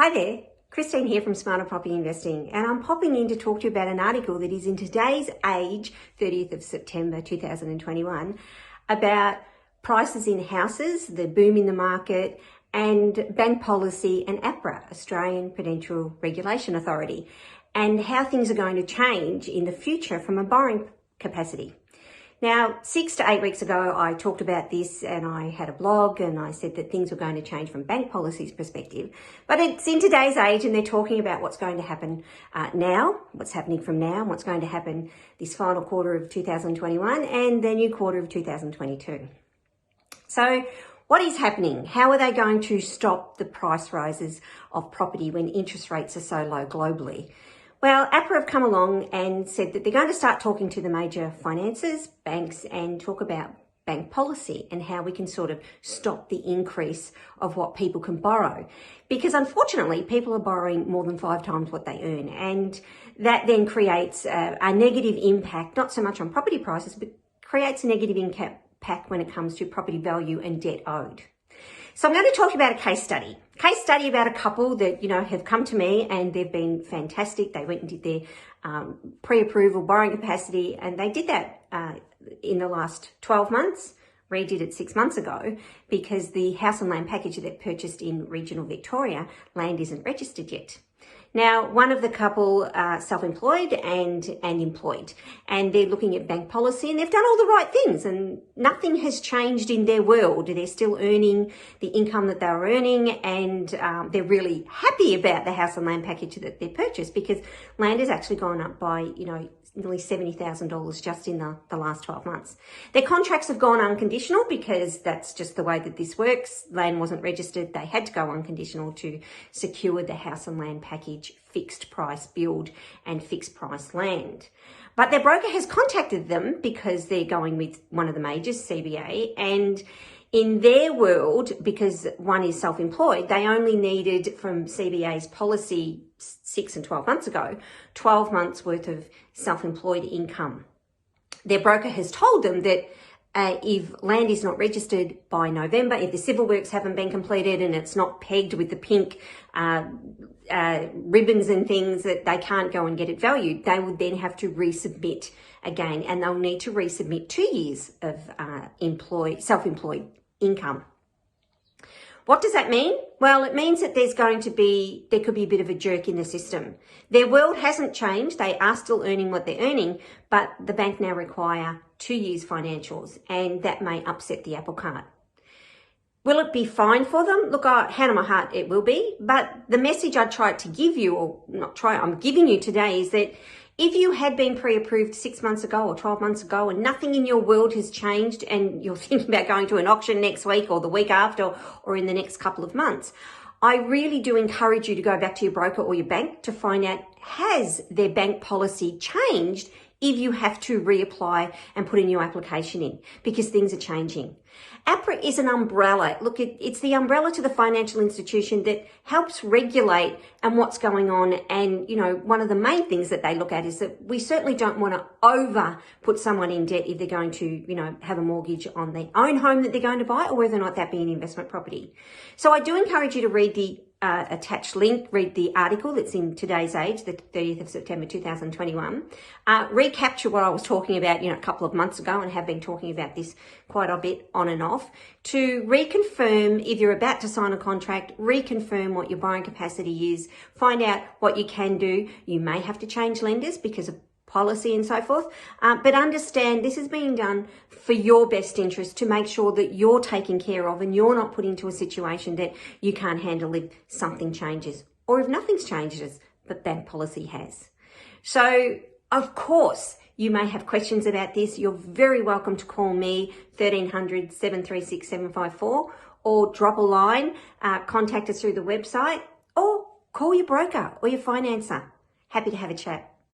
Hi there, Christine here from Smarter Property Investing, and I'm popping in to talk to you about an article that is in today's Age, 30th of September 2021, about prices in houses, the boom in the market, and bank policy and APRA, Australian Prudential Regulation Authority, and how things are going to change in the future from a borrowing capacity. Now, 6 to 8 weeks ago, I talked about this and I had a blog and I said that things were going to change from bank policy's perspective. But it's in today's age and they're talking about what's going to happen now, what's happening from now, and what's going to happen this final quarter of 2021 and the new quarter of 2022. So what is happening? How are they going to stop the price rises of property when interest rates are so low globally? Well, APRA have come along and said that they're going to start talking to the major financiers, banks, and talk about bank policy and how we can sort of stop the increase of what people can borrow. Because unfortunately, people are borrowing more than 5 times what they earn. And that then creates a negative impact, not so much on property prices, but creates a negative impact when it comes to property value and debt owed. So I'm going to talk about a case study about a couple that, have come to me and they've been fantastic. They went and did their pre-approval borrowing capacity, and they did that in the last 12 months, redid it 6 months ago, because the house and land package that they purchased in regional Victoria, land isn't registered yet. Now, one of the couple are self-employed and employed, and they're looking at bank policy, and they've done all the right things and nothing has changed in their world. They're still earning the income that they were earning, and they're really happy about the house and land package that they purchased, because land has actually gone up by, nearly $70,000 just in the last 12 months. Their contracts have gone unconditional because that's just the way that this works. Land wasn't registered. They had to go unconditional to secure the house and land package, fixed price build and fixed price land. But their broker has contacted them because they're going with one of the majors, CBA, and in their world, because one is self-employed, they only needed from CBA's policy 6 and 12 months ago, 12 months worth of self-employed income. Their broker has told them that if land is not registered by November, if the civil works haven't been completed and it's not pegged with the pink ribbons and things, that they can't go and get it valued, they would then have to resubmit again, and they'll need to resubmit 2 years of self-employed income. What does that mean? Well, it means that there could be a bit of a jerk in the system. Their world hasn't changed. They are still earning what they're earning, but the bank now require 2 years financials, and that may upset the apple cart. Will it be fine for them? Look, hand on my heart, it will be. But the message I tried to give you, I'm giving you today, is that if you had been pre-approved 6 months ago or 12 months ago and nothing in your world has changed and you're thinking about going to an auction next week or the week after or in the next couple of months, I really do encourage you to go back to your broker or your bank to find out, has their bank policy changed if you have to reapply and put a new application in, because things are changing. APRA is an umbrella. Look, it's the umbrella to the financial institution that helps regulate and what's going on. And, one of the main things that they look at is that we certainly don't want to over put someone in debt if they're going to, have a mortgage on their own home that they're going to buy, or whether or not that be an investment property. So I do encourage you to read the attached link, read the article that's in today's Age, the 30th of September 2021. Recapture what I was talking about, a couple of months ago, and have been talking about this quite a bit on and off, to reconfirm if you're about to sign a contract, reconfirm what your borrowing capacity is, find out what you can do. You may have to change lenders because of policy and so forth, but understand this is being done for your best interest, to make sure that you're taken care of and you're not put into a situation that you can't handle if something changes, or if nothing's changes, but bank policy has. So, of course, you may have questions about this. You're very welcome to call me, 1300 736 754, or drop a line, contact us through the website, or call your broker or your financer. Happy to have a chat.